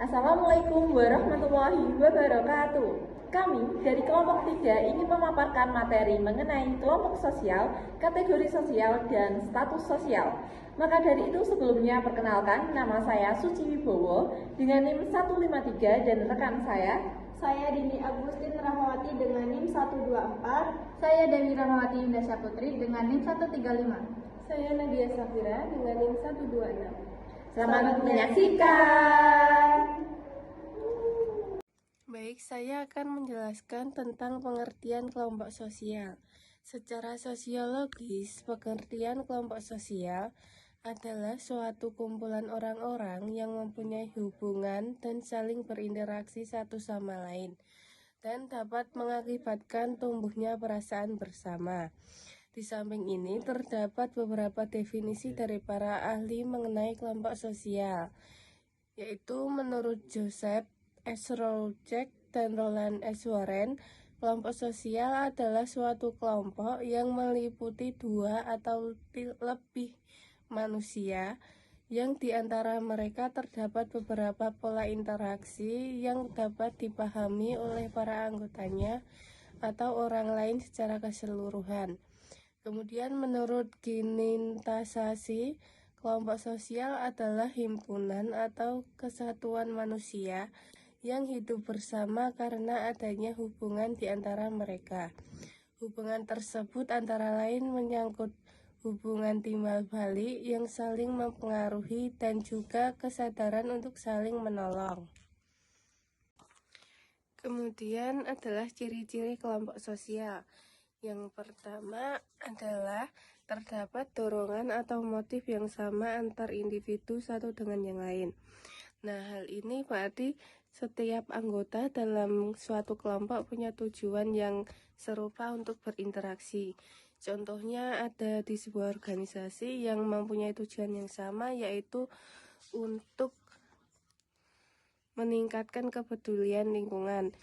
Assalamualaikum warahmatullahi wabarakatuh. Kami dari kelompok 3 ingin memaparkan materi mengenai kelompok sosial, kategori sosial, dan status sosial. Maka dari itu sebelumnya perkenalkan, nama saya Suci Wibowo dengan NIM 153 dan rekan Saya Dini Agustin Rahmawati dengan NIM 124. Saya Dewi Rahmawati Indasya Putri dengan NIM 135. Saya Nadia Safira dengan NIM 126. Selamat menyaksikan. Baik, saya akan menjelaskan tentang pengertian kelompok sosial. Secara sosiologis, pengertian kelompok sosial adalah suatu kumpulan orang-orang yang mempunyai hubungan dan saling berinteraksi satu sama lain, dan dapat mengakibatkan tumbuhnya perasaan bersama. Di samping ini, terdapat beberapa definisi dari para ahli mengenai kelompok sosial, yaitu menurut Joseph S. Rouchek dan Roland S. Warren, kelompok sosial adalah suatu kelompok yang meliputi dua atau lebih manusia yang di antara mereka terdapat beberapa pola interaksi yang dapat dipahami oleh para anggotanya atau orang lain secara keseluruhan. Kemudian menurut Ginintasasi, kelompok sosial adalah himpunan atau kesatuan manusia yang hidup bersama karena adanya hubungan di antara mereka. Hubungan tersebut antara lain menyangkut hubungan timbal balik yang saling mempengaruhi dan juga kesadaran untuk saling menolong. Kemudian adalah ciri-ciri kelompok sosial. Yang pertama adalah terdapat dorongan atau motif yang sama antar individu satu dengan yang lain. Nah, hal ini berarti setiap anggota dalam suatu kelompok punya tujuan yang serupa untuk berinteraksi. Contohnya ada di sebuah organisasi yang mempunyai tujuan yang sama, yaitu untuk meningkatkan kepedulian lingkungan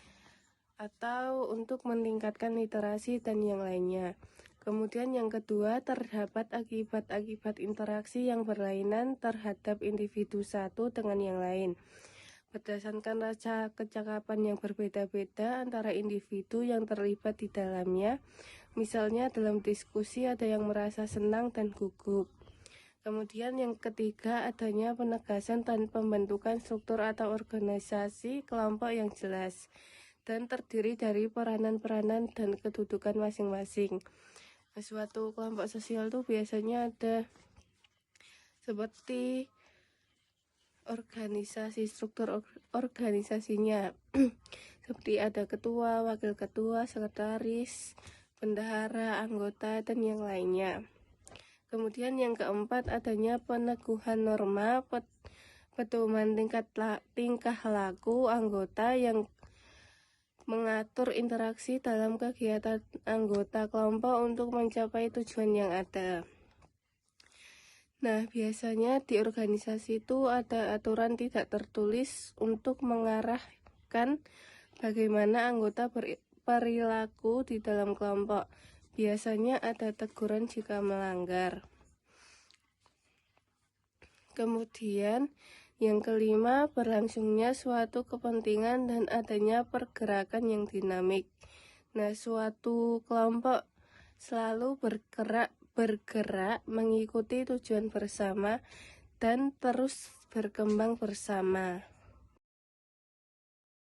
atau untuk meningkatkan literasi dan yang lainnya. Kemudian yang kedua, terdapat akibat-akibat interaksi yang berlainan terhadap individu satu dengan yang lain. Berdasarkan rasa kecakapan yang berbeda-beda antara individu yang terlibat di dalamnya, misalnya dalam diskusi ada yang merasa senang dan gugup. Kemudian yang ketiga, adanya penegasan dan pembentukan struktur atau organisasi kelompok yang jelas dan terdiri dari peranan-peranan dan kedudukan masing-masing. Suatu kelompok sosial itu biasanya ada seperti organisasi, struktur organisasinya seperti ada ketua, wakil ketua, sekretaris, bendahara, anggota, dan yang lainnya. Kemudian yang keempat, adanya peneguhan norma, pedoman tingkah laku anggota yang mengatur interaksi dalam kegiatan anggota kelompok untuk mencapai tujuan yang ada. Nah, biasanya di organisasi itu ada aturan tidak tertulis untuk mengarahkan bagaimana anggota berperilaku di dalam kelompok. Biasanya ada teguran jika melanggar. Kemudian yang kelima, berlangsungnya suatu kepentingan dan adanya pergerakan yang dinamik. Nah, suatu kelompok selalu bergerak mengikuti tujuan bersama dan terus berkembang bersama.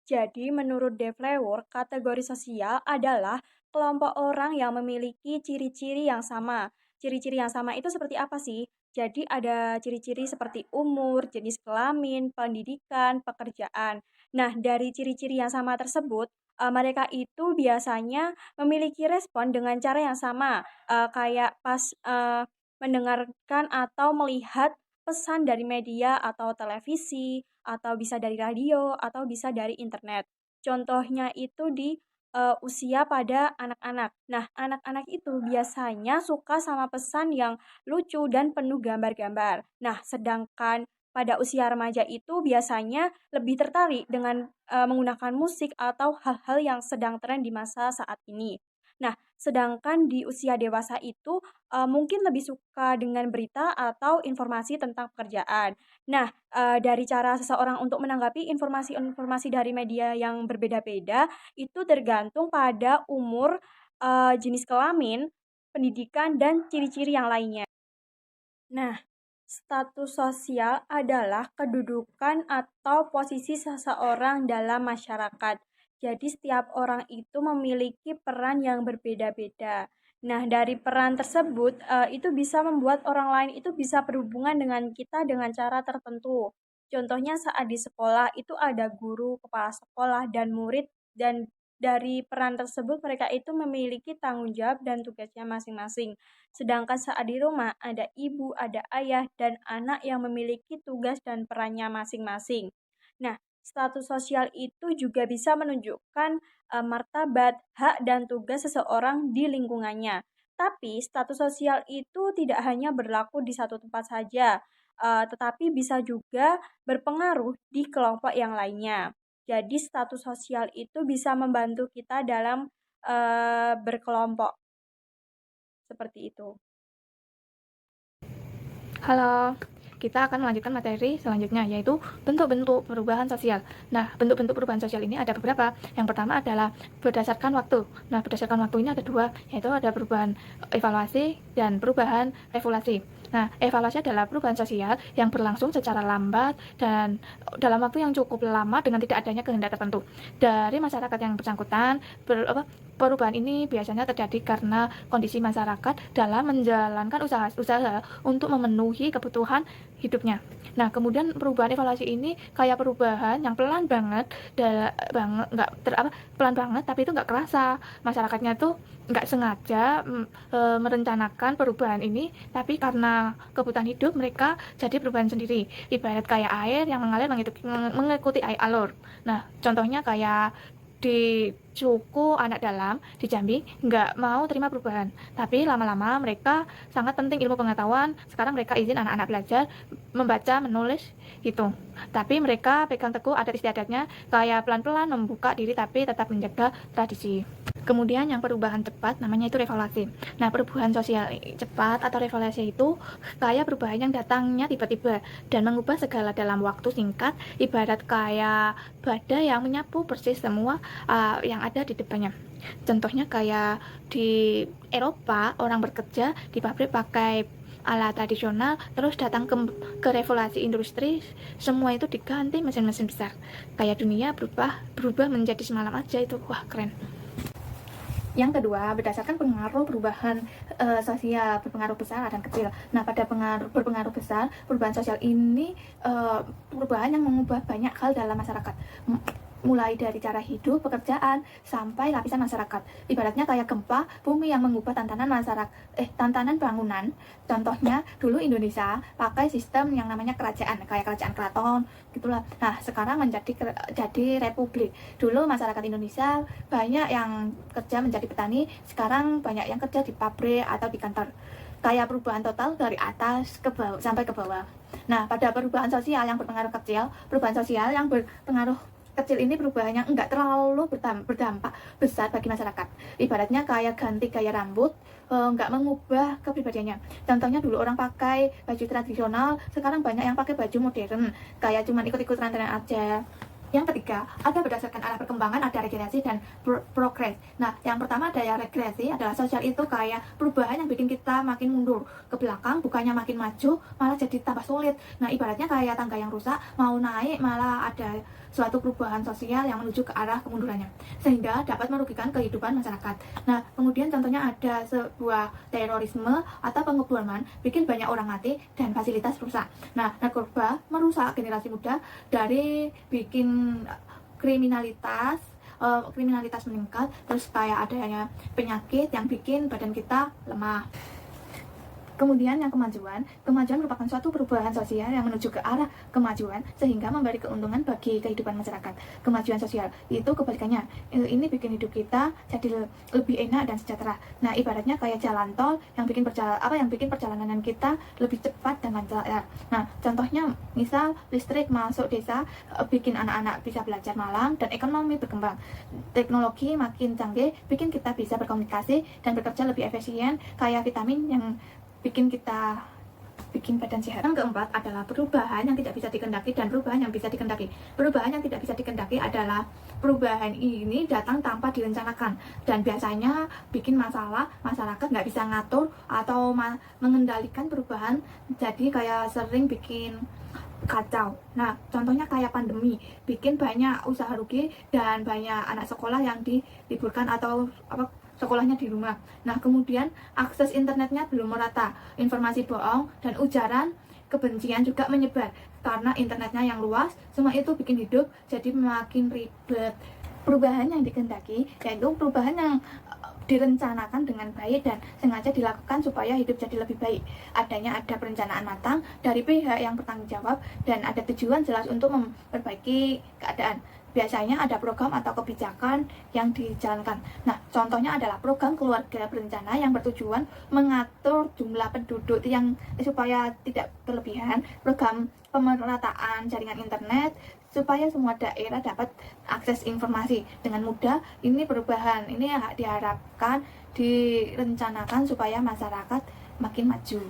Jadi menurut Dave Lewer, kategori sosial adalah kelompok orang yang memiliki ciri-ciri yang sama. Ciri-ciri yang sama itu seperti apa sih? Jadi ada ciri-ciri seperti umur, jenis kelamin, pendidikan, pekerjaan. Nah, dari ciri-ciri yang sama tersebut, mereka itu biasanya memiliki respon dengan cara yang sama, kayak pas mendengarkan atau melihat pesan dari media atau televisi, atau bisa dari radio, atau bisa dari internet. Contohnya itu di usia pada anak-anak. Nah, anak-anak itu biasanya suka sama pesan yang lucu dan penuh gambar-gambar. Nah, sedangkan pada usia remaja itu biasanya lebih tertarik dengan menggunakan musik atau hal-hal yang sedang tren di masa saat ini. Nah, sedangkan di usia dewasa itu mungkin lebih suka dengan berita atau informasi tentang pekerjaan. Nah, dari cara seseorang untuk menanggapi informasi-informasi dari media yang berbeda-beda, itu tergantung pada umur, jenis kelamin, pendidikan, dan ciri-ciri yang lainnya. Nah, status sosial adalah kedudukan atau posisi seseorang dalam masyarakat. Jadi setiap orang itu memiliki peran yang berbeda-beda. Nah, dari peran tersebut itu bisa membuat orang lain itu bisa berhubungan dengan kita dengan cara tertentu. Contohnya saat di sekolah itu ada guru, kepala sekolah, dan murid, dan dari peran tersebut mereka itu memiliki tanggung jawab dan tugasnya masing-masing. Sedangkan saat di rumah ada ibu, ada ayah, dan anak yang memiliki tugas dan perannya masing-masing. Nah, status sosial itu juga bisa menunjukkan martabat, hak, dan tugas seseorang di lingkungannya. Tapi status sosial itu tidak hanya berlaku di satu tempat saja, tetapi bisa juga berpengaruh di kelompok yang lainnya. Jadi status sosial itu bisa membantu kita dalam berkelompok. Seperti itu. Halo, kita akan melanjutkan materi selanjutnya, yaitu bentuk-bentuk perubahan sosial. Nah, bentuk-bentuk perubahan sosial ini ada beberapa. Yang pertama adalah berdasarkan waktu. Nah, berdasarkan waktu ini ada dua, yaitu ada perubahan evaluasi dan perubahan revolusi. Nah, evaluasi adalah perubahan sosial yang berlangsung secara lambat dan dalam waktu yang cukup lama dengan tidak adanya kehendak tertentu dari masyarakat yang bersangkutan. Perubahan ini biasanya terjadi karena kondisi masyarakat dalam menjalankan usaha untuk memenuhi kebutuhan hidupnya. Nah, kemudian perubahan evaluasi ini kayak perubahan yang pelan banget, pelan banget, tapi itu nggak kerasa. Masyarakatnya tuh nggak sengaja merencanakan perubahan ini, tapi karena kebutuhan hidup mereka jadi perubahan sendiri. Ibarat kayak air yang mengalir mengikuti air alur. Nah, contohnya kayak di suku anak dalam di Jambi nggak mau terima perubahan, tapi lama-lama mereka sangat penting ilmu pengetahuan. Sekarang mereka izin anak-anak belajar membaca, menulis gitu, tapi mereka pegang teguh adat istiadatnya, kayak pelan-pelan membuka diri tapi tetap menjaga tradisi. Kemudian yang perubahan cepat namanya itu revolusi. Nah, perubahan sosial cepat atau revolusi itu kayak perubahan yang datangnya tiba-tiba dan mengubah segala dalam waktu singkat, ibarat kayak badai yang menyapu persis semua yang ada di depannya. Contohnya kayak di Eropa, orang bekerja di pabrik pakai alat tradisional, terus datang ke revolusi industri, semua itu diganti mesin-mesin besar. Kayak dunia berubah menjadi semalam aja itu. Wah, keren. Yang kedua, berdasarkan pengaruh perubahan sosial, berpengaruh besar dan kecil. Nah, pada berpengaruh besar, perubahan sosial ini perubahan yang mengubah banyak hal dalam masyarakat. Mulai dari cara hidup, pekerjaan, sampai lapisan masyarakat. Ibaratnya kayak gempa bumi yang mengubah tantangan bangunan. Contohnya, dulu Indonesia pakai sistem yang namanya kerajaan, kayak kerajaan keraton, gitulah. Nah, sekarang jadi republik. Dulu masyarakat Indonesia banyak yang kerja menjadi petani, sekarang banyak yang kerja di pabrik atau di kantor. Kayak perubahan total dari atas ke bawah sampai ke bawah. Nah, pada perubahan sosial yang berpengaruh kecil, perubahan sosial yang berpengaruh kecil ini perubahannya enggak terlalu berdampak besar bagi masyarakat. Ibaratnya kayak ganti gaya rambut, enggak mengubah kepribadiannya. Contohnya dulu orang pakai baju tradisional, sekarang banyak yang pakai baju modern, kayak cuman ikut-ikut tren aja. Yang ketiga, ada berdasarkan arah perkembangan, ada regresi dan progres. Nah, yang pertama ada yang regresi, adalah sosial itu kayak perubahan yang bikin kita makin mundur ke belakang, bukannya makin maju, malah jadi tambah sulit. Nah, ibaratnya kayak tangga yang rusak, mau naik malah ada suatu perubahan sosial yang menuju ke arah kemundurannya, sehingga dapat merugikan kehidupan masyarakat. Nah, kemudian contohnya ada sebuah terorisme atau pengeboman, bikin banyak orang mati dan fasilitas rusak. Nah, narkoba merusak generasi muda dari bikin kriminalitas meningkat, terus kayak adanya penyakit yang bikin badan kita lemah. Kemudian yang kemajuan merupakan suatu perubahan sosial yang menuju ke arah kemajuan sehingga memberi keuntungan bagi kehidupan masyarakat. Kemajuan sosial itu kebalikannya, ini bikin hidup kita jadi lebih enak dan sejahtera. Nah, ibaratnya kayak jalan tol yang bikin perjalanan kita lebih cepat dan lancar. Nah, contohnya misal listrik masuk desa, bikin anak-anak bisa belajar malam dan ekonomi berkembang. Teknologi makin canggih bikin kita bisa berkomunikasi dan bekerja lebih efisien, kayak vitamin yang bikin kita bikin badan sehat. Yang keempat adalah perubahan yang tidak bisa dikendaki dan perubahan yang bisa dikendaki. Perubahan yang tidak bisa dikendaki adalah perubahan ini datang tanpa direncanakan dan biasanya bikin masalah, masyarakat nggak bisa ngatur atau mengendalikan perubahan, jadi kayak sering bikin kacau. Nah, contohnya kayak pandemi, bikin banyak usaha rugi dan banyak anak sekolah yang diliburkan atau sekolahnya di rumah. Nah, kemudian akses internetnya belum merata, informasi bohong dan ujaran kebencian juga menyebar karena internetnya yang luas. Semua itu bikin hidup jadi makin ribet. Perubahan yang dikehendaki yaitu perubahan yang direncanakan dengan baik dan sengaja dilakukan supaya hidup jadi lebih baik. Ada perencanaan matang dari pihak yang bertanggung jawab dan ada tujuan jelas untuk memperbaiki keadaan. Biasanya ada program atau kebijakan yang dijalankan. Nah, contohnya adalah program keluarga berencana yang bertujuan mengatur jumlah penduduk yang supaya tidak berlebihan, program pemerataan jaringan internet supaya semua daerah dapat akses informasi dengan mudah. Ini perubahan, ini diharapkan direncanakan supaya masyarakat makin maju.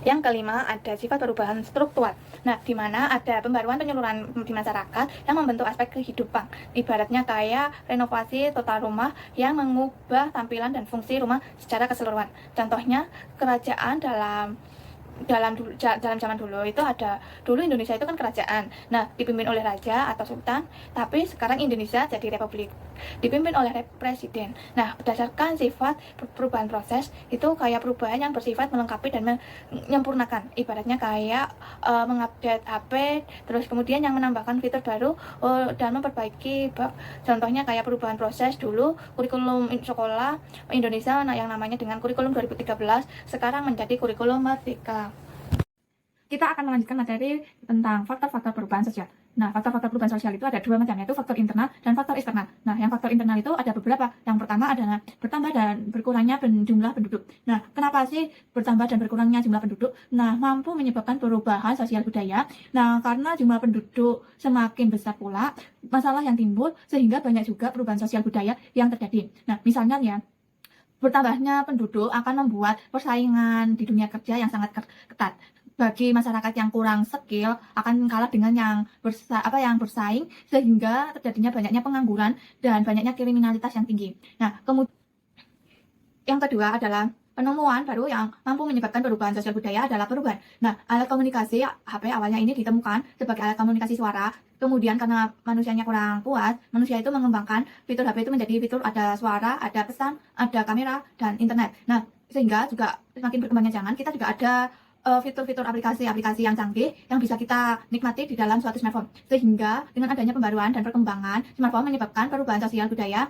Yang kelima, ada sifat perubahan struktural. Nah, di mana ada pembaruan penyeluruhan di masyarakat yang membentuk aspek kehidupan. Ibaratnya kayak renovasi total rumah yang mengubah tampilan dan fungsi rumah secara keseluruhan. Contohnya, kerajaan dalam zaman dulu itu dulu Indonesia itu kan kerajaan. Nah, dipimpin oleh raja atau sultan, tapi sekarang Indonesia jadi republik, dipimpin oleh presiden. Nah, berdasarkan sifat perubahan proses itu kayak perubahan yang bersifat melengkapi dan menyempurnakan. Ibaratnya kayak mengupdate HP, terus kemudian yang menambahkan fitur baru dan memperbaiki bug. Contohnya kayak perubahan proses dulu kurikulum sekolah Indonesia yang namanya dengan kurikulum 2013 sekarang menjadi kurikulum Merdeka. Kita akan melanjutkan materi tentang faktor-faktor perubahan sosial. Nah, faktor-faktor perubahan sosial itu ada dua macam, yaitu faktor internal dan faktor eksternal. Nah, yang faktor internal itu ada beberapa. Yang pertama adalah bertambah dan berkurangnya jumlah penduduk. Nah, kenapa sih bertambah dan berkurangnya jumlah penduduk? Nah, mampu menyebabkan perubahan sosial budaya. Nah, karena jumlah penduduk semakin besar pula, masalah yang timbul sehingga banyak juga perubahan sosial budaya yang terjadi. Nah, misalnya ya, bertambahnya penduduk akan membuat persaingan di dunia kerja yang sangat ketat. Bagi masyarakat yang kurang skill akan kalah dengan yang bersaing sehingga terjadinya banyaknya pengangguran dan banyaknya kriminalitas yang tinggi. Nah, kemudian yang kedua adalah penemuan baru yang mampu menyebabkan perubahan sosial budaya adalah perubahan. Nah, alat komunikasi HP awalnya ini ditemukan sebagai alat komunikasi suara. Kemudian karena manusianya kurang puas, manusia itu mengembangkan fitur HP itu menjadi fitur ada suara, ada pesan, ada kamera, dan internet. Nah, sehingga juga semakin berkembangnya zaman, kita juga ada fitur-fitur aplikasi-aplikasi yang canggih yang bisa kita nikmati di dalam suatu smartphone. Sehingga dengan adanya pembaruan dan perkembangan, smartphone menyebabkan perubahan sosial budaya.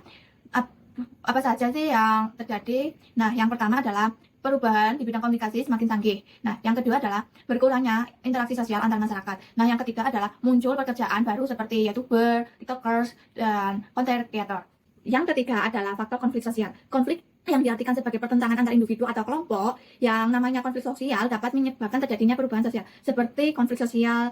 Apa saja sih yang terjadi? Nah, yang pertama adalah perubahan di bidang komunikasi semakin canggih. Nah, yang kedua adalah berkurangnya interaksi sosial antar masyarakat. Nah, yang ketiga adalah muncul pekerjaan baru seperti YouTuber, TikTokers, dan content creator. Yang ketiga adalah faktor konflik sosial. Konflik yang diartikan sebagai pertentangan antar individu atau kelompok, yang namanya konflik sosial dapat menyebabkan terjadinya perubahan sosial, seperti konflik sosial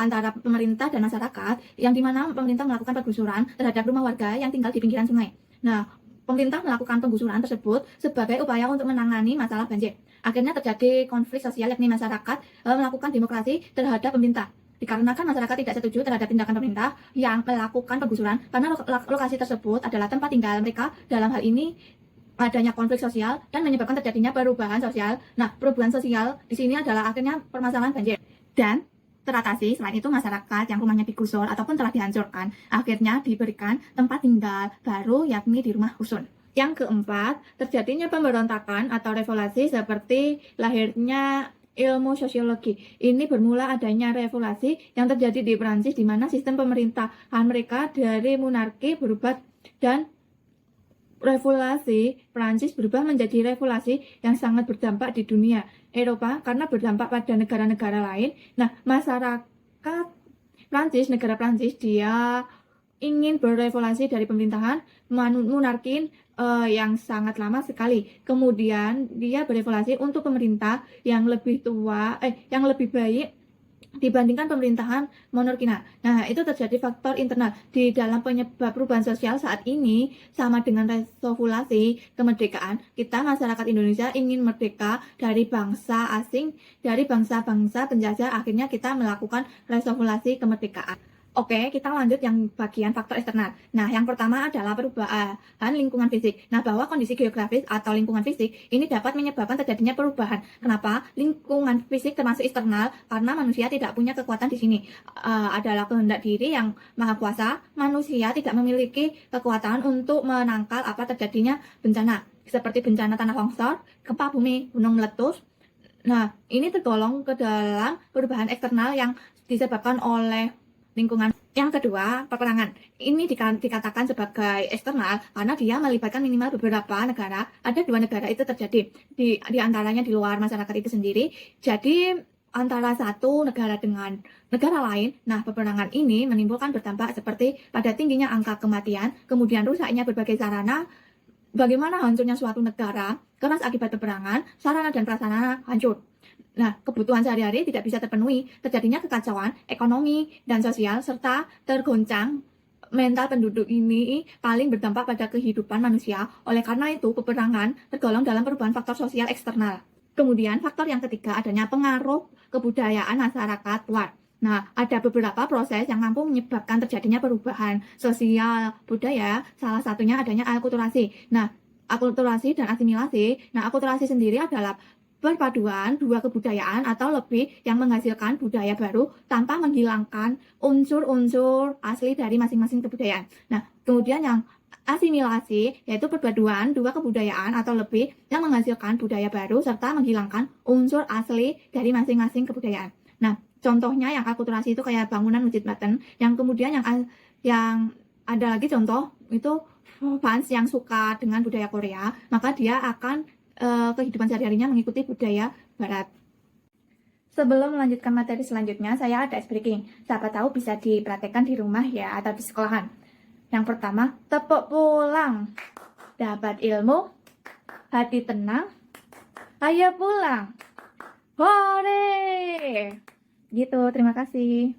antara pemerintah dan masyarakat, yang dimana pemerintah melakukan penggusuran terhadap rumah warga yang tinggal di pinggiran sungai. Nah, pemerintah melakukan penggusuran tersebut sebagai upaya untuk menangani masalah banjir. Akhirnya terjadi konflik sosial, yakni masyarakat melakukan demokrasi terhadap pemerintah. Dikarenakan masyarakat tidak setuju terhadap tindakan pemerintah yang melakukan penggusuran, karena lokasi tersebut adalah tempat tinggal mereka. Dalam hal ini adanya konflik sosial dan menyebabkan terjadinya perubahan sosial. Nah, perubahan sosial di sini adalah akhirnya permasalahan banjir dan teratasi. Selain itu, masyarakat yang rumahnya digusur ataupun telah dihancurkan akhirnya diberikan tempat tinggal baru, yakni di rumah rusun. Yang keempat, terjadinya pemberontakan atau revolusi seperti lahirnya ilmu sosiologi. Ini bermula adanya revolusi yang terjadi di Prancis, di mana sistem pemerintahan mereka dari monarki berubah, dan revolusi Prancis berubah menjadi revolusi yang sangat berdampak di dunia Eropa karena berdampak pada negara-negara lain. Nah, masyarakat Prancis, negara Prancis, dia ingin berevolusi dari pemerintahan monarki yang sangat lama sekali. Kemudian dia berevolusi untuk pemerintah yang lebih tua, yang lebih baik, dibandingkan pemerintahan monarki. Nah, itu terjadi faktor internal di dalam penyebab perubahan sosial saat ini sama dengan resolusi kemerdekaan. Kita masyarakat Indonesia ingin merdeka dari bangsa asing, dari bangsa-bangsa penjajah. Akhirnya kita melakukan resolusi kemerdekaan. Oke, kita lanjut yang bagian faktor eksternal. Nah, yang pertama adalah perubahan lingkungan fisik. Nah, bahwa kondisi geografis atau lingkungan fisik ini dapat menyebabkan terjadinya perubahan. Kenapa? Lingkungan fisik termasuk eksternal karena manusia tidak punya kekuatan di sini. Adalah kehendak diri yang maha kuasa. Manusia tidak memiliki kekuatan untuk menangkal apa terjadinya bencana. Seperti bencana tanah longsor, gempa bumi, gunung meletus. Nah, ini tergolong ke dalam perubahan eksternal yang disebabkan oleh lingkungan. Yang kedua, peperangan. Ini dikatakan sebagai eksternal karena dia melibatkan minimal beberapa negara. Ada 2 negara itu terjadi di antaranya di luar masyarakat itu sendiri. Jadi antara satu negara dengan negara lain. Nah, peperangan ini menimbulkan berdampak seperti pada tingginya angka kematian, kemudian rusaknya berbagai sarana. Bagaimana hancurnya suatu negara karena akibat peperangan, sarana dan prasarana hancur. Nah, kebutuhan sehari-hari tidak bisa terpenuhi, terjadinya kekacauan ekonomi dan sosial, serta tergoncang mental penduduk. Ini paling berdampak pada kehidupan manusia. Oleh karena itu, peperangan tergolong dalam perubahan faktor sosial eksternal. Kemudian, faktor yang ketiga adanya pengaruh kebudayaan masyarakat luar. Nah, ada beberapa proses yang mampu menyebabkan terjadinya perubahan sosial budaya, salah satunya adanya akulturasi. Nah, akulturasi dan asimilasi. Nah, akulturasi sendiri adalah perpaduan 2 kebudayaan atau lebih yang menghasilkan budaya baru tanpa menghilangkan unsur-unsur asli dari masing-masing kebudayaan. Nah, kemudian yang asimilasi yaitu perpaduan 2 kebudayaan atau lebih yang menghasilkan budaya baru serta menghilangkan unsur asli dari masing-masing kebudayaan. Nah, contohnya yang akulturasi itu kayak bangunan Masjid Baten, yang kemudian yang ada lagi contoh itu fans yang suka dengan budaya Korea, maka dia akan kehidupan sehari-harinya mengikuti budaya barat. Sebelum melanjutkan materi selanjutnya, saya ada ice breaking. Siapa tahu bisa dipraktekkan di rumah ya atau di sekolahan. Yang pertama, tepuk pulang. Dapat ilmu, hati tenang, ayo pulang. Hore! Gitu, terima kasih.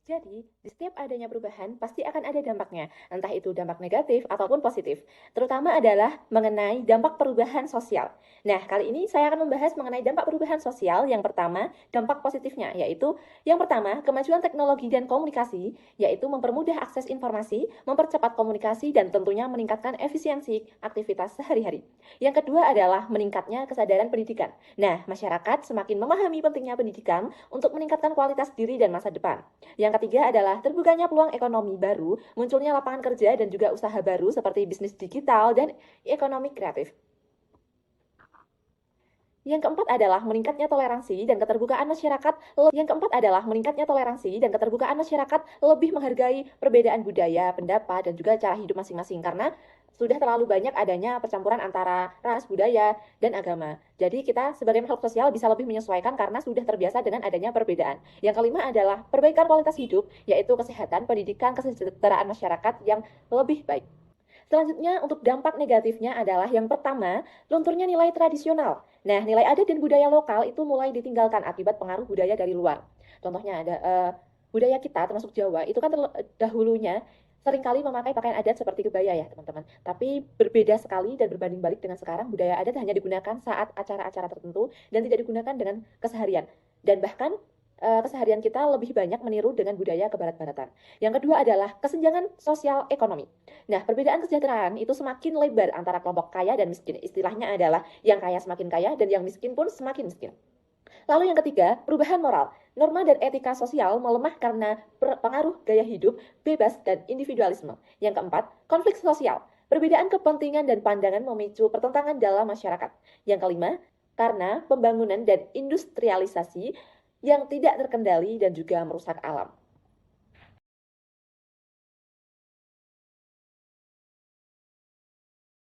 Jadi, di setiap adanya perubahan pasti akan ada dampaknya, entah itu dampak negatif ataupun positif. Terutama adalah mengenai dampak perubahan sosial. Nah, kali ini saya akan membahas mengenai dampak perubahan sosial. Yang pertama, dampak positifnya, yaitu yang pertama, kemajuan teknologi dan komunikasi, yaitu mempermudah akses informasi, mempercepat komunikasi, dan tentunya meningkatkan efisiensi aktivitas sehari-hari. Yang kedua adalah meningkatnya kesadaran pendidikan. Nah, masyarakat semakin memahami pentingnya pendidikan untuk meningkatkan kualitas diri dan masa depan. Yang ketiga adalah terbukanya peluang ekonomi baru, munculnya lapangan kerja dan juga usaha baru seperti bisnis digital dan ekonomi kreatif. Yang keempat adalah meningkatnya toleransi dan keterbukaan masyarakat. Lebih menghargai perbedaan budaya, pendapat, dan juga cara hidup masing-masing karena sudah terlalu banyak adanya percampuran antara ras, budaya, dan agama. Jadi kita sebagai makhluk sosial bisa lebih menyesuaikan karena sudah terbiasa dengan adanya perbedaan. Yang kelima adalah perbaikan kualitas hidup, yaitu kesehatan, pendidikan, kesejahteraan masyarakat yang lebih baik. Selanjutnya, untuk dampak negatifnya adalah yang pertama, lunturnya nilai tradisional. Nah, nilai adat dan budaya lokal itu mulai ditinggalkan akibat pengaruh budaya dari luar. Contohnya ada budaya kita termasuk Jawa, itu kan dahulunya seringkali memakai pakaian adat seperti kebaya ya teman-teman. Tapi berbeda sekali dan berbanding balik dengan sekarang, budaya adat hanya digunakan saat acara-acara tertentu dan tidak digunakan dengan keseharian. Dan bahkan keseharian kita lebih banyak meniru dengan budaya kebarat-baratan. Yang kedua adalah kesenjangan sosial ekonomi. Nah, perbedaan kesejahteraan itu semakin lebar antara kelompok kaya dan miskin. Istilahnya adalah yang kaya semakin kaya dan yang miskin pun semakin miskin. Lalu yang ketiga, perubahan moral. Norma dan etika sosial melemah karena pengaruh gaya hidup, bebas, dan individualisme. Yang keempat, konflik sosial. Perbedaan kepentingan dan pandangan memicu pertentangan dalam masyarakat. Yang kelima, karena pembangunan dan industrialisasi yang tidak terkendali dan juga merusak alam.